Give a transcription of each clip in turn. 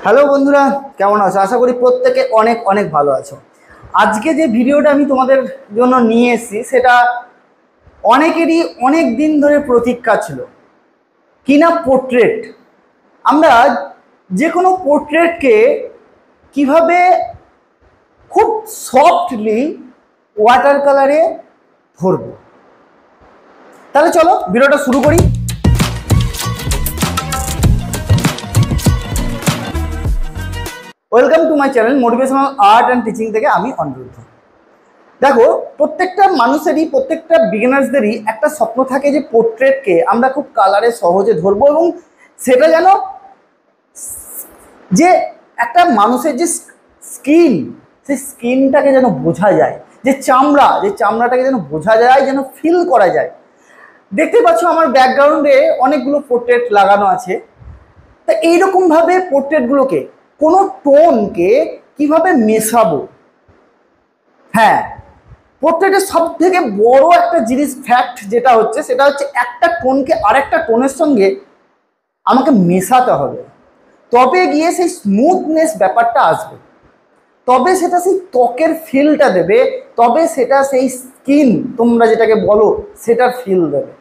Hello বন্ধুরা, কেমন আছো? আশা করি প্রত্যেকে অনেক অনেক ভালো আছো। আজকে যে ভিডিওটা আমি তোমাদের জন্য নিয়ে এসেছি সেটা অনেকেরই অনেক দিন ধরে প্রতীক্ষা ছিল, কিনা পোর্ট্রেট। আমরা যে কোনো পোর্ট্রেটকে কিভাবে খুব সফটলি ওয়াটার কালারে ভরবো। তাহলে চলো ভিডিওটা শুরু করি। Welcome to my channel motivational art and teaching থেকে আমি অনিরুদ্ধ। দেখো, প্রত্যেকটা মানুষেরই, প্রত্যেকটা বিগিনার্সদেরই একটা স্বপ্ন থাকে যে পোর্ট্রেটকে আমরা খুব কালারে সহজে ধরবো এবং সেটা যেন যে একটা মানুষের যে স্কিন, সেই স্কিনটাকে যেন বোঝা যায়, যে চামড়াটাকে যেন বোঝা যায়, যেন ফিল করা যায়। দেখতে পাচ্ছ আমার ব্যাকগ্রাউন্ডে অনেকগুলো পোর্ট্রেট লাগানো আছে। তা এইরকমভাবে পোর্ট্রেটগুলোকে, কোনো টোনকে কিভাবে মেশাবো। হ্যাঁ, পোর্ট্রেটের সব থেকে বড় একটা জিনিস ফ্যাক্ট যেটা হচ্ছে সেটা হচ্ছে একটা টোনকে আরেকটা টোনের সঙ্গে আমাকে মেশাতে হবে, তবে গিয়ে সেই স্মুথনেস ব্যাপারটা আসবে, তবে সেটা সেই ত্বকের ফিলটা দেবে, তবে সেটা সেই স্কিন তোমরা যেটাকে বলো সেটার ফিল দেবে।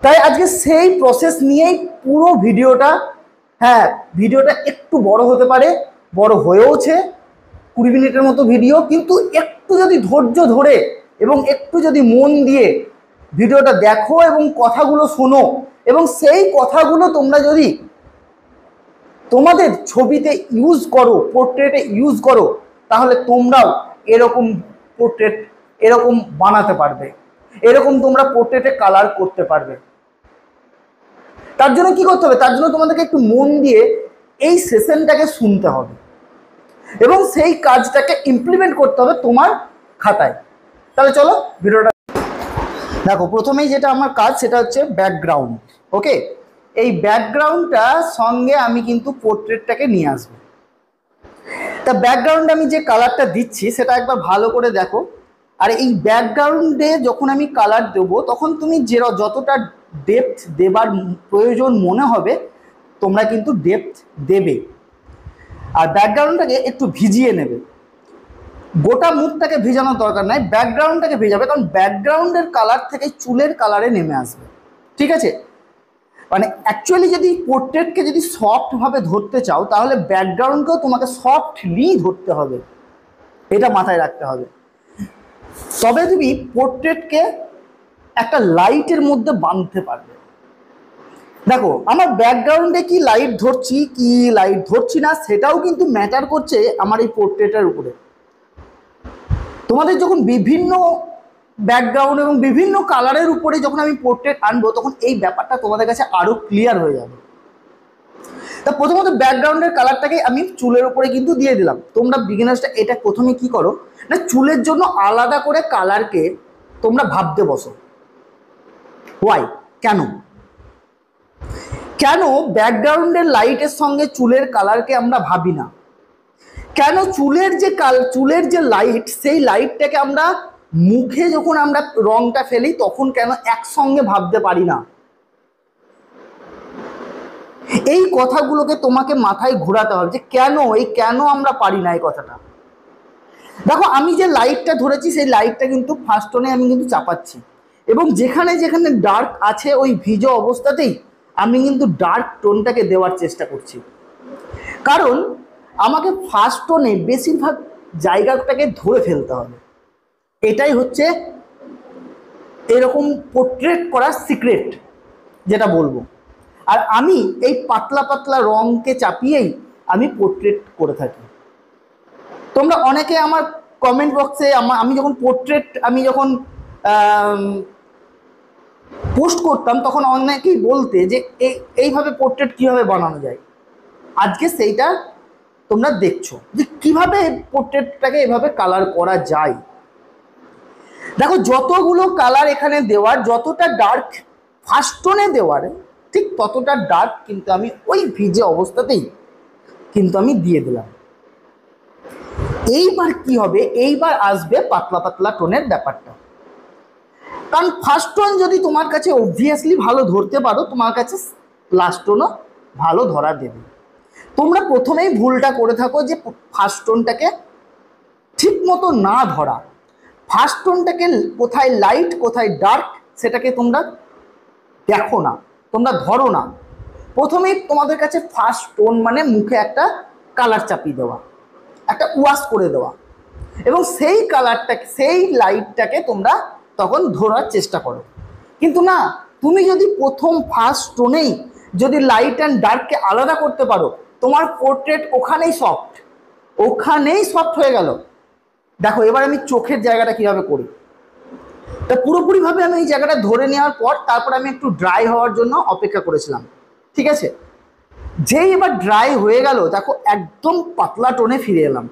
তাই আজকে সেই প্রসেস নিয়েই পুরো ভিডিওটা। হ্যাঁ, ভিডিওটা একটু বড় হতে পারে, বড় হয়েওছে, 20 মিনিটের মতো ভিডিও, কিন্তু একটু যদি ধৈর্য ধরে এবং একটু যদি মন দিয়ে ভিডিওটা দেখো এবং কথাগুলো শোনো, এবং সেই কথাগুলো তোমরা যদি তোমাদের ছবিতে ইউজ করো, পোর্ট্রেটে ইউজ করো, তাহলে তোমরাও এরকম পোর্ট্রেট এরকম বানাতে পারবে, এরকম তোমরা পোর্ট্রেটে কালার করতে পারবে। তার জন্য কি করতে হবে? তার জন্য তোমাদেরকে একটু মন দিয়ে এই সেশনটাকে শুনতে হবে এবং সেই কাজটাকে ইমপ্লিমেন্ট করতে হবে তোমার খাতায়। তাহলে চলো ভিডিওটা দেখো। প্রথমেই যেটা আমার কাজ সেটা হচ্ছে ব্যাকগ্রাউন্ড। ওকে, এই ব্যাকগ্রাউন্ডটা সঙ্গে আমি কিন্তু পোর্ট্রেটটাকে নিয়ে আসবো। তা ব্যাকগ্রাউন্ডে আমি যে কালারটা দিচ্ছি সেটা একবার ভালো করে দেখো। আর এই ব্যাকগ্রাউন্ডে যখন আমি কালার দেবো তখন তুমি যতটা ডেপথ দেবার প্রয়োজন মনে হবে তোমরা কিন্তু ডেপথ দেবে। আর ব্যাকগ্রাউন্ডটাকে একটু ভিজিয়ে নেবে, গোটা মুখটাকে ভিজানোর দরকার নাই, ব্যাকগ্রাউন্ডটাকে ভিজাবে, কারণ ব্যাকগ্রাউন্ডের কালার থেকে চুলের কালারে নেমে আসবে। ঠিক আছে? মানে অ্যাকচুয়ালি যদি পোর্ট্রেটকে যদি সফটভাবে ধরতে চাও তাহলে ব্যাকগ্রাউন্ডকেও তোমাকে সফটলি ধরতে হবে, এটা মাথায় রাখতে হবে। তবে তুমি পোর্ট্রেটকে একটা লাইটের মধ্যে বাঁধতে পারবে। দেখো, আমার ব্যাকগ্রাউন্ডে কি লাইট ধরছি কি লাইট ধরছি না সেটাও কিন্তু ম্যাটার করছে আমার এই পোর্ট্রেটের উপরে। তোমাদের যখন বিভিন্ন ব্যাকগ্রাউন্ড এবং বিভিন্ন কালারের উপরে যখন আমি পোর্ট্রেট আনবো তখন এই ব্যাপারটা তোমাদের কাছে আরো ক্লিয়ার হয়ে যাবে। তা প্রথমত ব্যাকগ্রাউন্ডের কালারটাকে আমি চুলের উপরে কিন্তু দিয়ে দিলাম। তোমরা বিগিনার্সটা এটা প্রথমে কি করো না, চুলের জন্য আলাদা করে কালারকে তোমরা ভাবতে বসো। ওয়াই? কেন কেন ব্যাকগ্রাউন্ডের লাইটের সঙ্গে চুলের কালারকে আমরা ভাবি না? কেন চুলের যে লাইট, সেই লাইটটাকে আমরা মুখে যখন আমরা রংটা ফেলি তখন কেন একসঙ্গে ভাবতে পারি না? এই কথাগুলোকে তোমাকে মাথায় ঘোরাতে হবে যে কেন আমরা পারি না এই কথাটা। দেখো, আমি যে লাইটটা ধরেছি সেই লাইটটা কিন্তু ফার্স্ট টোনে আমি কিন্তু চাপাচ্ছি, এবং যেখানে যেখানে ডার্ক আছে ওই ভিজো অবস্থাতেই আমি কিন্তু ডার্ক টোনটাকে দেওয়ার চেষ্টা করছি, কারণ আমাকে ফার্স্ট টোনে বেশিরভাগ জায়গাটাকে ধরে ফেলতে হবে। এটাই হচ্ছে এরকম পোর্ট্রেট করার সিক্রেট যেটা বলবো। আর আমি এই পাতলা পাতলা রংকে চাপিয়েই আমি পোর্ট্রেট করে থাকি। তোমরা অনেকে আমার কমেন্ট বক্সে আমি যখন পোস্ট করতাম তখন অনেকেই বলতে যে এইভাবে পোর্ট্রেট কীভাবে বানানো যায়। আজকে সেইটা তোমরা দেখছো যে কীভাবে পোর্ট্রেটটাকে এভাবে কালার করা যায়। দেখো, যতগুলো কালার এখানে দেওয়ার, যতটা ডার্ক ফার্স্ট টোনে দেওয়ার ঠিক ততটা ডার্ক কিন্তু আমি ওই ভিজে অবস্থাতেই কিন্তু আমি দিয়ে দিলাম। এইবার কি হবে? এইবার আসবে পাতলা পাতলা টোনের ব্যাপারটা, কারণ ফার্স্ট টোন যদি তোমার কাছে অবভিয়াসলি ভালো ধরতে পারো তোমার কাছে লাস্ট টোনও ভালো ধরা দেবে। তোমরা প্রথমেই ভুলটা করে থাকো যে ফার্স্ট টোনটাকে ঠিক মতো না ধরা। ফার্স্ট টোনটাকে কোথায় লাইট কোথায় ডার্ক সেটাকে তোমরা দেখো না, তোমরা ধরো না। প্রথমেই তোমাদের কাছে ফার্স্ট টোন মানে মুখে একটা কালার চাপিয়ে দেওয়া, একটা ওয়াশ করে দেওয়া, এবং সেই কালারটাকে সেই লাইটটাকে তোমরা তখন ধরার চেষ্টা করো। কিন্তু না, তুমি যদি প্রথম ফার্স্ট টোনেই যদি লাইট অ্যান্ড ডার্ককে আলাদা করতে পারো, তোমার পোর্ট্রেট ওখানেই সফট হয়ে গেল। দেখো এবার আমি চোখের জায়গাটা কিভাবে করি। তা পুরোপুরিভাবে আমি এই জায়গাটা ধরে নেওয়ার পর তারপর আমি একটু ড্রাই হওয়ার জন্য অপেক্ষা করেছিলাম, ঠিক আছে। যেই এবার ড্রাই হয়ে গেল, দেখো একদম পাতলা টোনে ফিরে এলাম।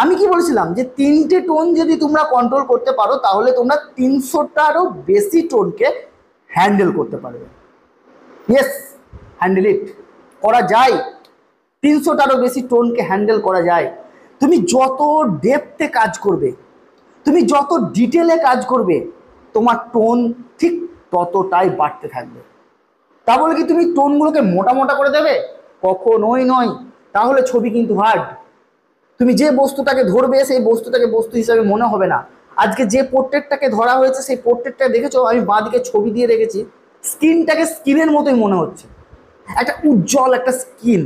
আমি কি বলেছিলাম যে 3টে টোন যদি তোমরা কন্ট্রোল করতে পারো তাহলে তোমরা 300টারও বেশি টোনকে হ্যান্ডেল করতে পারবে। ইয়েস, হ্যান্ডেল ইট, করা যায়। 300টারও বেশি টোনকে হ্যান্ডেল করা যায়। তুমি যত ডেপথে কাজ করবে, তুমি যত ডিটেলে কাজ করবে, তোমার টোন ঠিক ততটাই বাড়তে থাকবে। তা বলে কি তুমি টোনগুলোকে মোটা মোটা করে দেবে? কখনোই নয়, তাহলে ছবি কিন্তু হার্ড। তুমি যে বস্তুটাকে ধরবে সেই বস্তুটাকে বস্তু হিসাবে মনে হবে না। আজকে যে পোর্ট্রেটটাকে ধরা হয়েছে সেই পোর্ট্রেটটা দেখেছো, আমি বাঁদিকে ছবি দিয়ে রেখেছি, স্কিনটাকে স্কিনের মতোই মনে হচ্ছে, একটা উজ্জ্বল একটা স্কিন,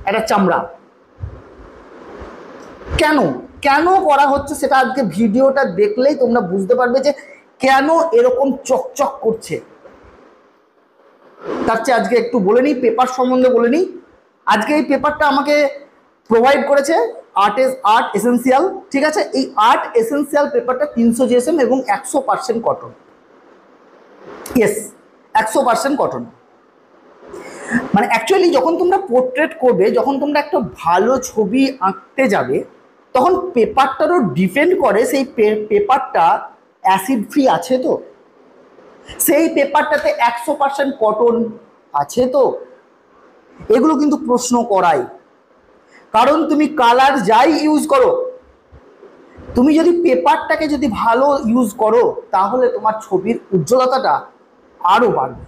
একটা চামড়া। কেন কেন করা হচ্ছে সেটা আজকে ভিডিওটা দেখলেই তোমরা বুঝতে পারবে যে কেন এরকম চকচক করছে। তার চেয়ে আজকে একটু বলে নিই, পেপার সম্বন্ধে বলে নিই। আজকে এই পেপারটা আমাকে প্রোভাইড করেছে আর্ট এসেন্সিয়াল, ঠিক আছে। এই আর্ট এসেন্সিয়াল পেপারটা 300 GSM এবং 100% কটন। Yes, 100% cotton. মানে অ্যাকচুয়ালি যখন তোমরা পোর্ট্রেট করবে, যখন তোমরা একটা ভালো ছবি আঁকতে যাবে, তখন পেপারটারও ডিপেন্ড করে সেই পেপারটা অ্যাসিড ফ্রি আছে তো, সেই পেপারটাতে 100% কটন আছে তো, এগুলো কিন্তু প্রশ্ন করাই। কারণ তুমি কালার যাই ইউজ করো, তুমি যদি পেপারটাকে যদি ভালো ইউজ করো তাহলে তোমার ছবির উজ্জ্বলতাটা আরও বাড়বে।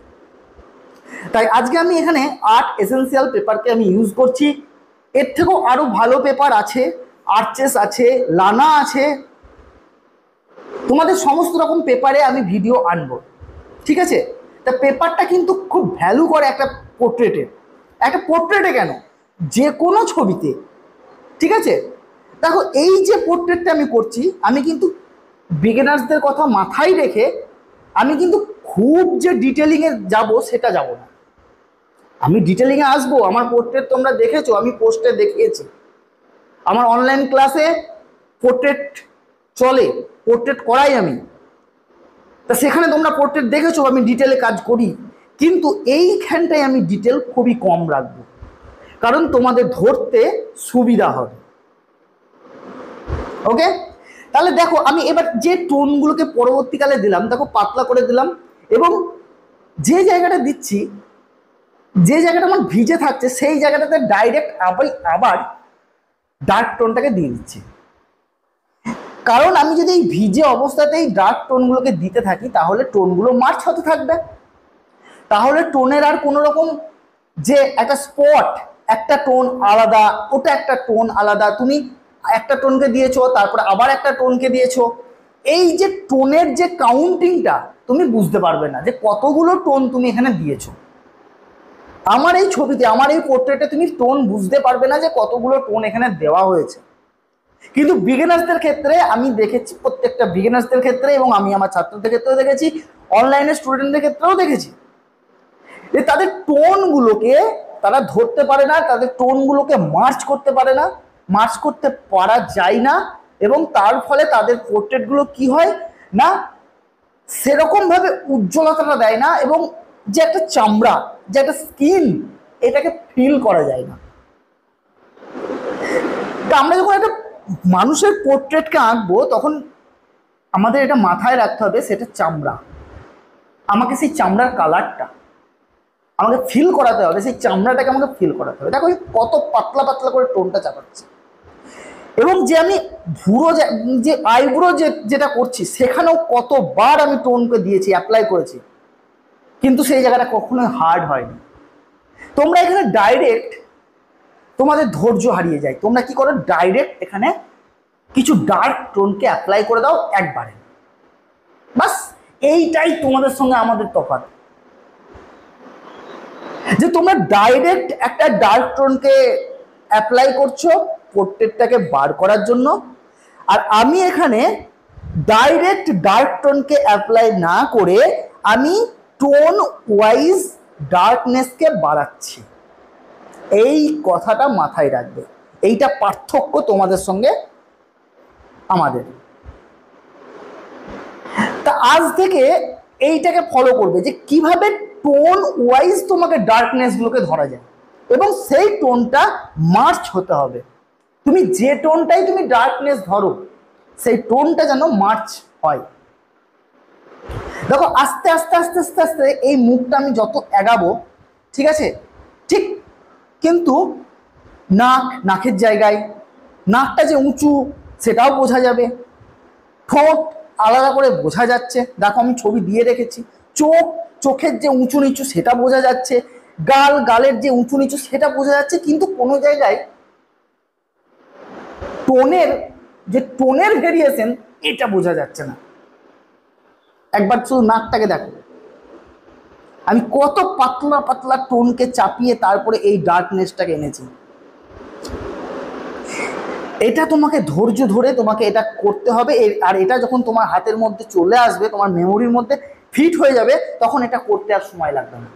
তাই আজকে আমি এখানে আর্ট এসেন্সিয়াল পেপারকে আমি ইউজ করছি। এর থেকেও আরও ভালো পেপার আছে, আর্চেস আছে, লানা আছে, তোমাদের সমস্ত রকম পেপারে আমি ভিডিও আনবো, ঠিক আছে। তা পেপারটা কিন্তু খুব ভ্যালু করে একটা পোর্ট্রেটে কেন, যে কোনো ছবিতে, ঠিক আছে। দেখো এই যে পোর্ট্রেটটা আমি করছি, আমি কিন্তু বিগিনার্সদের কথা মাথায় রেখে আমি কিন্তু খুব যে ডিটেলিংয়ে যাব সেটা যাব না। আমি ডিটেলিংয়ে আসবো, আমার পোর্ট্রেট তোমরা দেখেছো, আমি পোস্টে দেখিয়েছি, আমার অনলাইন ক্লাসে পোর্ট্রেট চলে, পোর্ট্রেট করাই আমি। তা সেখানে তোমরা পোর্ট্রেট দেখেছো আমি ডিটেলে কাজ করি, কিন্তু এইখানটায় আমি ডিটেল খুবই কম রাখবো, কারণ তোমাদের ধরতে সুবিধা হবে। ওকে, তাহলে দেখো আমি এবার যে টোনগুলোকে পরবর্তীকালে দিলাম, দেখো পাতলা করে দিলাম, এবং যে জায়গাটা দিচ্ছি, যে জায়গাটা আমার ভিজে থাকছে সেই জায়গাটাতে ডাইরেক্ট আবার ডার্ক টোনটাকে দিয়ে দিচ্ছি। কারণ আমি যদি এই ভিজে অবস্থাতেই ডার্ক টোনগুলোকে দিতে থাকি তাহলে টোনগুলো মার্চ হতে থাকবে, তাহলে টোনের আর কোনো রকম যে একটা স্পট, একটা টোন আলাদা, ওটা একটা টোন আলাদা, তুমি একটা টোনকে দিয়েছো তারপরে আবার একটা টোনকে দিয়েছো, এই যে টোনের যে কাউন্টিংটা তুমি বুঝতে পারবে না যে কতগুলো টোন তুমি এখানে দিয়েছো। আমার এই ছবিতে, আমার এই পোর্ট্রেটে তুমি টোন বুঝতে পারবে না যে কতগুলো টোন এখানে দেওয়া হয়েছে। কিন্তু বিগিনার্সদের ক্ষেত্রে আমি দেখেছি, প্রত্যেকটা বিগিনার্সদের ক্ষেত্রে, এবং আমি আমার ছাত্রদের ক্ষেত্রেও দেখেছি, অনলাইনে স্টুডেন্টদের ক্ষেত্রেও দেখেছি, যে তাদের টোনগুলোকে তারা ধরতে পারে না, তাদের টোনগুলোকে মার্চ করতে পারে না, মার্চ করতে পারা যায় না, এবং তার ফলে তাদের পোর্ট্রেটগুলো কি হয় না সেরকমভাবে উজ্জ্বলতাটা দেয় না, এবং যে একটা চামড়া, যে একটা স্কিন, এটাকে ফিল করা যায় না। তা আমরা যখন একটা মানুষের পোর্ট্রেটকে আঁকবো তখন আমাদের এটা মাথায় রাখতে হবে, সেটা চামড়া, আমাকে সেই চামড়ার কালারটা আমাকে ফিল করাতে হবে, সেই চামড়াটাকে আমাকে ফিল করাতে হবে। দেখো কত পাতলা পাতলা করে টোনটা চাপাচ্ছে, এবং যে আমি ভুরো যে আইব্রো যেটা করছি সেখানেও কতবার আমি টোনকে দিয়েছি, অ্যাপ্লাই করেছি, কিন্তু সেই জায়গাটা কখনোই হার্ড হয়নি। তোমরা এখানে ডাইরেক্ট তোমাদের ধৈর্য হারিয়ে যায়। তোমরা কি করো, ডাইরেক্ট এখানে কিছু ডার্ক টোনকে অ্যাপ্লাই করে দাও একবারে, বাস। এইটাই তোমাদের সঙ্গে আমাদের তফাৎ, যে তোমরা ডাইরেক্ট একটা ডার্ক টোনকে অ্যাপ্লাই করছো পোর্ট্রেটটাকে বার করার জন্য, আর আমি এখানে ডাইরেক্ট ডার্ক টোনকে অ্যাপ্লাই না করে আমি টোন ওয়াইজ ডার্কনেসকে বাড়াচ্ছি। এই কথাটা মাথায় রাখবে, এইটা পার্থক্য তোমাদের সঙ্গে আমাদের। তা আজ থেকে এইটাকে ফলো করবে যে কিভাবে টোন ওয়াইজ তোমাকে ডার্কনেস গুলোকে ধরা যায়, এবং সেই টোনটা মার্চ হতে হবে। তুমি যে টোনটাই তুমি ডার্কনেস ধরো সেই টোনটা যেন মার্চ হয়। দেখো আস্তে আস্তে আস্তে আস্তে আস্তে এই মুখটা আমি যত এগাবো, ঠিক আছে, ঠিক, কিন্তু নাকের জায়গায় নাকটা যে উঁচু সেটাও বোঝা যাবে, ঠোঁট আলাদা করে বোঝা যাচ্ছে, দেখো আমি ছবি দিয়ে রেখেছি, চোখের যে উঁচু নিচু সেটা বোঝা যাচ্ছে, গালের যে উঁচু নিচু সেটা বোঝা যাচ্ছে, কিন্তু কোনো জায়গায় টোনের ভেরিয়েশন এটা বোঝা যাচ্ছে না। একবার শুধু নাকটাকে দেখো, আমি কত পাতলা পাতলা টোনকে চাপিয়ে তারপরে এই ডার্কনেসটাকে এনেছি। এটা তোমাকে ধৈর্য ধরে তোমাকে এটা করতে হবে, আর এটা যখন তোমার হাতের মধ্যে চলে আসবে, তোমার মেমোরির মধ্যে ফিট হয়ে যাবে, তখন এটা করতে আর সময় লাগবে না।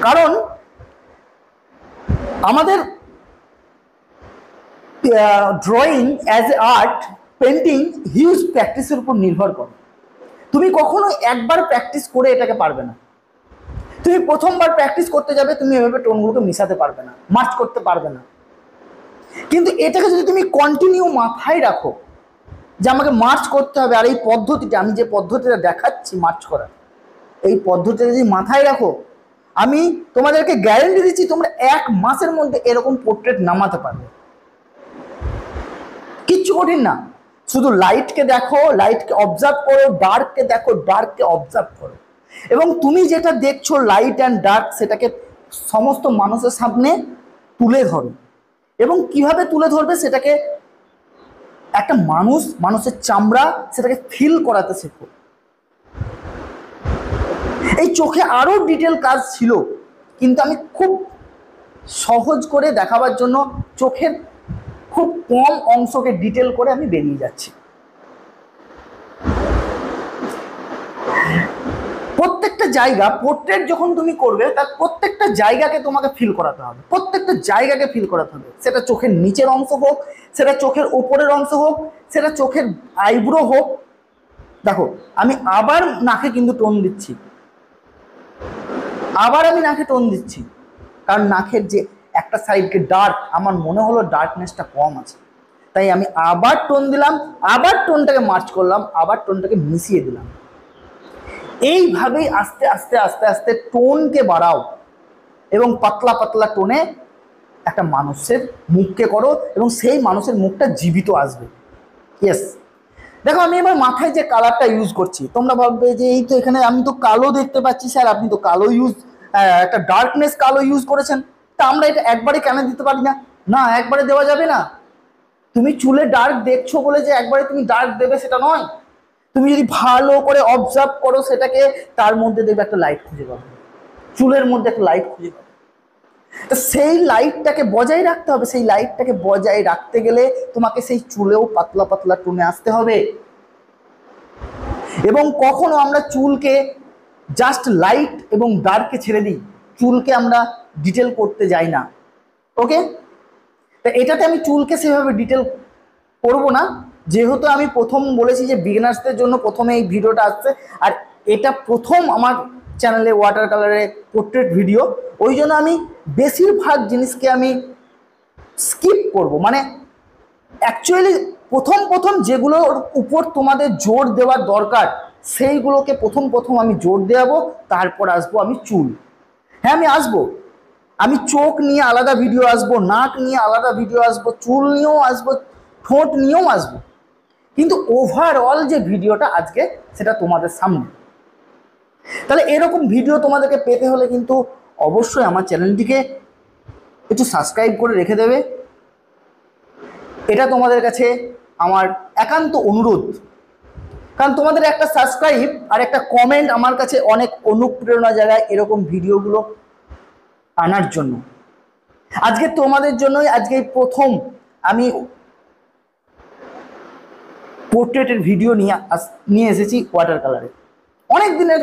কারণ আমাদের drawing as a art, painting huge প্র্যাকটিসের উপর নির্ভর করে। তুমি কখনো একবার প্র্যাকটিস করে এটাকে পারবে না। তুমি প্রথমবার প্র্যাকটিস করতে যাবে, তুমি এভাবে টোনগুলোকে মিশাতে পারবে না, মার্চ করতে পারবে না। কিন্তু এটাকে যদি তুমি কন্টিনিউ মাথায় রাখো যে আমাকে মার্চ করতে হবে, আর এই পদ্ধতিটা, আমি যে পদ্ধতিটা দেখাচ্ছি মার্চ করার, এই পদ্ধতিটা যদি মাথায় রাখো, আমি তোমাদেরকে গ্যারেন্টি দিচ্ছি তোমরা 1 মাসের মধ্যে এরকম পোর্ট্রেট নামাতে পারবে। কিচ্ছু কঠিন না, শুধু লাইটকে দেখো, লাইটকে অবজার্ভ করো, ডার্ককে দেখো, ডার্ককে অবজার্ভ করো, এবং তুমি যেটা দেখছো লাইট অ্যান্ড ডার্ক সেটাকে সমস্ত মানুষের সামনে তুলে ধরো, এবং কিভাবে তুলে ধরবে সেটাকে একটা মানুষের চামড়া সেটাকে ফিল করাতে শেখো। এই চোখে আরো ডিটেল কাজ ছিল, কিন্তু আমি খুব সহজ করে দেখাবার জন্য চোখের খুব কম অংশকে ডিটেল করে আমি বেরিয়ে যাচ্ছি। প্রত্যেকটা জায়গা পোর্ট্রেট যখন তুমি করবে, তার প্রত্যেকটা জায়গাকে তোমাকে ফিল করাতে হবে, প্রত্যেকটা জায়গাকে ফিল করাতে হবে। সেটা চোখের নিচের অংশ হোক, সেটা চোখের উপরের অংশ হোক, সেটা চোখের আইব্রো হোক। দেখো আমি আবার নাকে কিন্তু টোন দিচ্ছি, কারণ নাকের যে একটা সাইডকে ডার্ক, আমার মনে হলো ডার্কনেসটা কম আছে, তাই আমি আবার টোন দিলাম, আবার টোনটাকে মার্চ করলাম, আবার টোনটাকে মিশিয়ে দিলাম। এইভাবেই আস্তে আস্তে আস্তে আস্তে টোনকে বাড়াও, এবং পাতলা পাতলা টোনে একটা মানুষের মুখকে করো, এবং সেই মানুষের মুখটা জীবিত আসবে। ইয়েস, দেখো আমি এবার মাথায় যে কালারটা ইউজ করছি, তোমরা ভাববে যে এই তো এখানে আমি তো কালো দেখতে পাচ্ছি স্যার, আপনি তো কালো একটা ডার্কনেস কালো ইউজ করেছেন, তা আমরা এটা একবারে কেন দিতে পারি না? না, একবারে দেওয়া যাবে না। তুমি চুলে ডার্ক দেখছো বলে যে একবারে তুমি ডার্ক দেবে সেটা নয়। তুমি যদি ভালো করে অবজার্ভ করো সেটাকে, তার মধ্যে দেখবে একটা লাইট খুঁজে পাবে, চুলের মধ্যে একটা লাইট খুঁজে পাবে। তো সেই লাইটটাকে বজায় রাখতে হবে, সেই লাইটটাকে বজায় রাখতে গেলে তোমাকে সেই চুলেও পাতলা পাতলা টোনে আসতে হবে। এবং কখনো আমরা চুলকে জাস্ট লাইট এবং ডার্কে ছেড়ে দিই, চুলকে আমরা ডিটেল করতে যাই না। ওকে, তা এটাতে আমি চুলকে সেভাবে ডিটেল করব না, যেহেতু আমি প্রথম বলেছি যে বিগিনার্সদের জন্য প্রথমে এই ভিডিওটা আসছে, আর এটা প্রথম আমার চ্যানেলে ওয়াটার কালারে পোর্ট্রেট ভিডিও, ওই জন্য আমি বেশিরভাগ জিনিসকে আমি স্কিপ করব। মানে অ্যাকচুয়ালি প্রথম যেগুলোর উপর তোমাদের জোর দেওয়ার দরকার সেইগুলোকে প্রথম আমি জোর দেওয়াবো, তারপর আসবো আমি চুল। হ্যাঁ আমি আসবো, আমি চোখ নিয়ে আলাদা ভিডিও আসবো, নাক নিয়ে আলাদা ভিডিও আসবো, চুল নিয়েও আসবো, ঠোঁট নিয়েও আসবো, কিন্তু ওভারঅল যে ভিডিওটা আজকে সেটা তোমাদের সামনে। তাহলে এরকম ভিডিও তোমাদেরকে পেতে হলে কিন্তু অবশ্যই আমার চ্যানেলটিকে একটু সাবস্ক্রাইব করে রেখে দেবে, এটা তোমাদের কাছে আমার একান্ত অনুরোধ। কারণ তোমাদের একটা সাবস্ক্রাইব আর একটা কমেন্ট আমার কাছে অনেক অনুপ্রেরণা জায়গায় এরকম ভিডিওগুলো আনার জন্য। আজকে তোমাদের জন্যই আজকে প্রথম আমি পোর্ট্রেটের ভিডিও নিয়ে এসেছি ওয়াটার কালারে। অনেক দিনের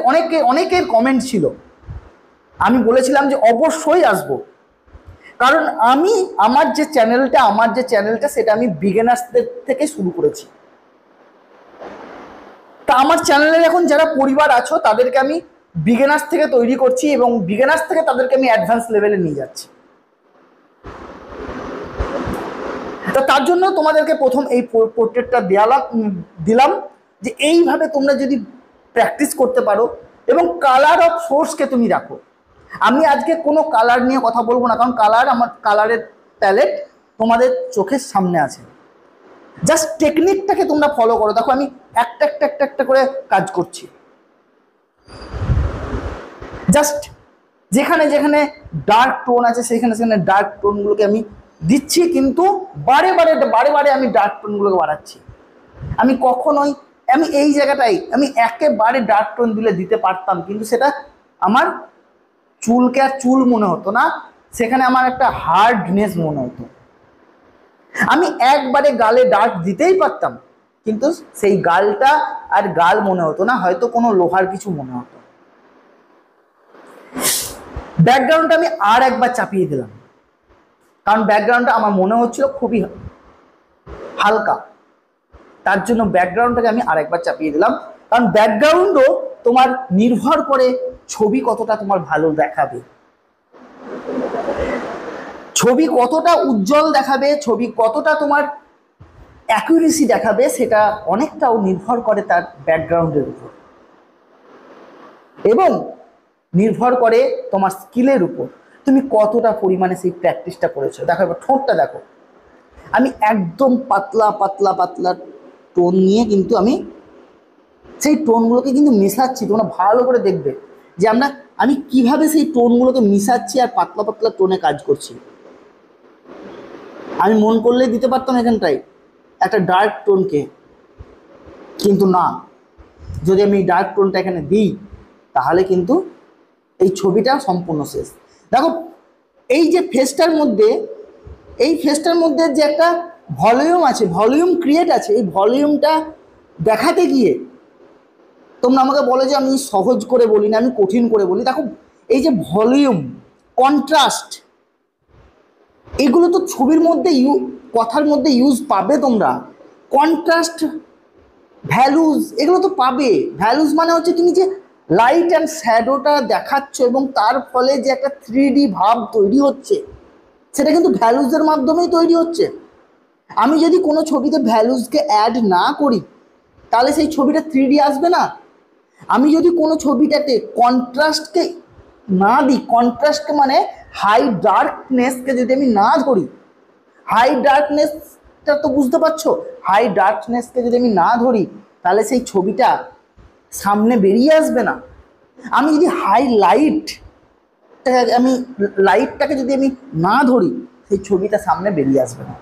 অনেকের কমেন্ট ছিল, আমি বলেছিলাম যে অবশ্যই আসব, কারণ আমার যে চ্যানেলটা সেটা আমি বিগিনার্সদের থেকে শুরু করেছি। তা আমার চ্যানেলের এখন যারা পরিবার আছো তাদেরকে আমি বিগিনার্স থেকে তৈরি করছি এবং বিগিনার্স থেকে তাদেরকে আমি অ্যাডভান্স লেভেলে নিয়ে যাচ্ছি। তো তার জন্য তোমাদেরকে প্রথম এই পোর্ট্রেটটা দিলাম যে এইভাবে তোমরা যদি প্র্যাকটিস করতে পারো এবং কালার অফ সোর্সকে তুমি রাখো। আমি আজকে কোনো কালার নিয়ে কথা বলবো না, কারণ আমার কালারের প্যালেট তোমাদের চোখের সামনে আছে। জাস্ট টেকনিকটাকে তোমরা ফলো করো। দেখো আমি একটা করে কাজ করছি। জাস্ট যেখানে যেখানে ডার্ক টোন আছে সেখানে সেখানে ডার্ক টোনগুলোকে আমি দিচ্ছি, কিন্তু বারে বারে আমি ডার্ক টোনগুলোকে বাড়াচ্ছি। আমি এই জায়গাটাই আমি একেবারে ডার্ক টোন দিতে পারতাম, কিন্তু সেটা আমার চুলকে আর চুল মনে হতো না, সেখানে আমার একটা হার্ডনেস মনে হতো। আমি একবারে গালে ডার্ক দিতেই পারতাম, কিন্তু সেই গালটা আর গাল মনে হতো না, হয়তো কোনো লোহার কিছু মনে হতো। ব্যাকগ্রাউন্ডটা আমি আর একবার চাপিয়ে দিলাম, কারণ ব্যাকগ্রাউন্ডটা আমার মনে হচ্ছিল খুবই হালকা, তার জন্য ব্যাকগ্রাউন্ডটাকে আমি আর একবার চাপিয়ে দিলাম। কারণ ব্যাকগ্রাউন্ডও তোমার নির্ভর করে ছবি কতটা তোমার ভালো দেখাবে, ছবি কতটা উজ্জ্বল দেখাবে, ছবি কতটা তোমার অ্যাকুরেসি দেখাবে, সেটা অনেকটাও নির্ভর করে তার ব্যাকগ্রাউন্ডের উপর এবং নির্ভর করে তোমার স্কিলের উপর, তুমি কতটা পরিমাণে সেই প্র্যাকটিসটা করেছো। দেখো এবার ঠোঁটটা দেখো, আমি একদম পাতলা টোন নিয়ে কিন্তু আমি সেই টোনগুলোকে কিন্তু মেশাচ্ছি। তোমরা ভালো করে দেখবে যে আমি কিভাবে সেই টোনগুলোকে মিশাচ্ছি আর পাতলা টোনে কাজ করছি। আমি মন করলেই দিতে পারতাম এখানটায় একটা ডার্ক টোনকে, কিন্তু না, যদি আমি ডার্ক টোনটা এখানে দিই তাহলে কিন্তু এই ছবিটা সম্পূর্ণ শেষ। দেখো এই যে ফেসটার মধ্যে যে একটা ভলিউম আছে, ভলিউম ক্রিয়েট আছে, এই ভলিউমটা দেখাতে গিয়ে তোমরা আমাকে বলো যে আমি সহজ করে বলি না, আমি কঠিন করে বলি। দেখো এই যে ভলিউম, কন্ট্রাস্ট, এগুলো তো ছবির মধ্যে কথার মধ্যে ইউজ পাবে তোমরা। কন্ট্রাস্ট, ভ্যালুজ, এগুলো তো পাবে। ভ্যালুজ মানে হচ্ছে তুমি যে লাইট অ্যান্ড শ্যাডোটা দেখাচ্ছ এবং তার ফলে যে একটা 3D ভাব তৈরি হচ্ছে, সেটা কিন্তু ভ্যালুজের মাধ্যমেই তৈরি হচ্ছে। আমি যদি কোনো ছবিতে ভ্যালুজকে অ্যাড না করি তাহলে সেই ছবিটা 3D আসবে না। আমি যদি কোনো ছবিটাতে কন্ট্রাস্টকে না দিই, কন্ট্রাস্টকে মানে হাই ডার্কনেসকে যদি আমি না ধরি, হাই ডার্কনেসটা তো বুঝতে পারছো, হাই ডার্কনেসকে যদি আমি না ধরি তাহলে সেই ছবিটা সামনে বেরিয়ে আসবে না। আমি যদি লাইটটাকে যদি আমি না ধরি সেই ছবিটা সামনে বেরিয়ে আসবে না।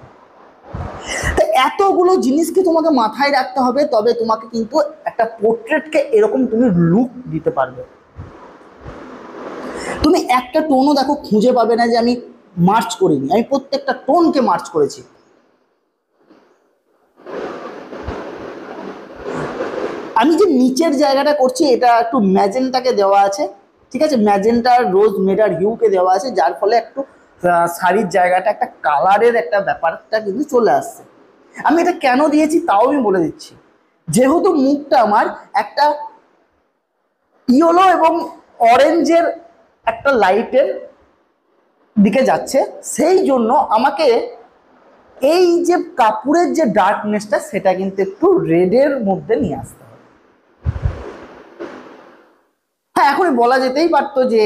তো এতগুলো জিনিসকে তোমাকে মাথায় রাখতে হবে, তবে তোমাকে কিন্তু একটা পোর্ট্রেটকে এরকম তুমি লুক দিতে পারবে। তুমি একটা টোনও দেখো খুঁজে পাবে না যে আমি মার্চ করিনি, আমি প্রত্যেকটা টোনকে মার্চ করেছি। আমি যে নিচের জায়গাটা করছি এটা একটু ম্যাজেন্টাকে দেওয়া আছে, ঠিক আছে, ম্যাজেন্টা রোজ মেডার হিউকে দেওয়া আছে, যার ফলে একটু শাড়ির জায়গাটা একটা কালারের একটা ব্যাপারটা কিন্তু চলে আসছে। আমি এটা কেন দিয়েছি তাও আমি বলে দিচ্ছি। যেহেতু মুখটা আমার একটা ইয়েলো এবং অরেঞ্জের একটা লাইটের দিকে যাচ্ছে, সেই জন্য আমাকে এই যে কাপড়ের যে ডার্কনেসটা সেটা কিন্তু একটু রেডের মধ্যে নিয়ে আসতে হবে। হ্যাঁ, এখন বলা যেতেই পারতো যে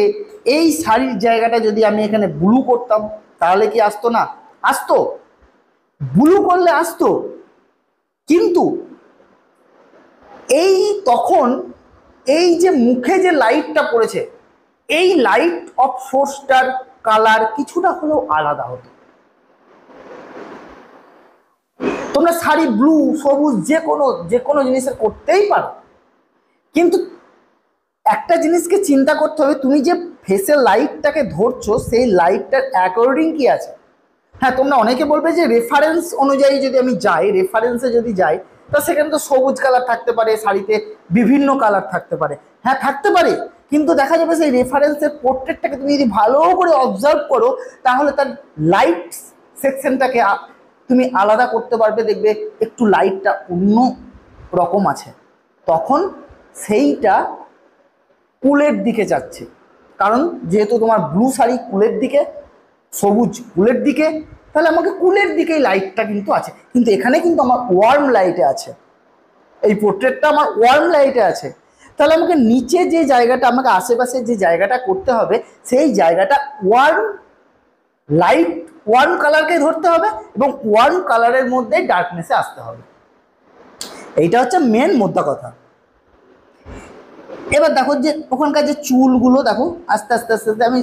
এই শাড়ির জায়গাটা যদি আমি এখানে ব্লু করতাম তাহলে কি আসতো না? আসতো, ব্লু করলে আসতো, কিন্তু তখন এই যে মুখে যে লাইটটা পড়েছে, এই লাইট অফ সোর্সটার কালার কিছুটা হলেও আলাদা হতো। তোমরা শাড়ি ব্লু, সবুজ যে কোনো জিনিসের করতেই পারো, কিন্তু একটা জিনিসকে চিন্তা করতে হবে, তুমি যে ফেসের লাইটটাকে ধরছো সেই লাইটটার অ্যাকর্ডিং কি আছে। হ্যাঁ, তোমরা অনেকে বলবে যে রেফারেন্স অনুযায়ী যদি আমি যাই, রেফারেন্সে যদি যাই, তো সেখানে তো সবুজ কালার থাকতে পারে, শাড়িতে বিভিন্ন কালার থাকতে পারে। হ্যাঁ, থাকতে পারে, কিন্তু দেখা যাবে সেই রেফারেন্সের পোর্ট্রেটটাকে তুমি যদি ভালো করে অবজার্ভ করো, তাহলে তার লাইট সেকশনটাকে তুমি আলাদা করতে পারবে। দেখবে একটু লাইটটা অন্য রকম আছে, তখন সেইটা কুলের দিকে যাচ্ছে। কারণ যেহেতু তোমার ব্লু শাড়ি কুলের দিকে, সবুজ কুলের দিকে, তাহলে আমাকে কুলের দিকেই লাইটটা কিন্তু আছে। কিন্তু এখানে কিন্তু আমার ওয়ার্ম লাইটে আছে, এই পোর্ট্রেটটা আমার ওয়ার্ম লাইটে আছে। তাহলে আমাকে নিচে যে জায়গাটা, আমাকে আশেপাশে যে জায়গাটা করতে হবে, সেই জায়গাটা ওয়ার্ম লাইট, ওয়ার্ম কালারকে ধরতে হবে এবং ওয়ার্ম কালারের মধ্যে ডার্কনেসে আসতে হবে। এইটা হচ্ছে মেন মোদ্দা কথা। এবার দেখো যে ওখানকার যে চুলগুলো দেখো, আস্তে আস্তে আস্তে আস্তে আমি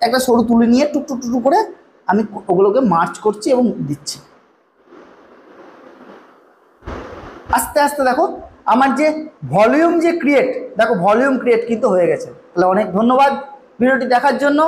একটা সরু তুলে নিয়ে টুকটুক টুকটুক করে আমি ওগুলোকে মার্চ করছি এবং দিচ্ছি। আস্তে আস্তে দেখো আমার যে ভলিউম যে ক্রিয়েট, দেখো ভলিউম ক্রিয়েট কিন্তু হয়ে গেছে। তাহলে অনেক ধন্যবাদ ভিডিওটি দেখার জন্য।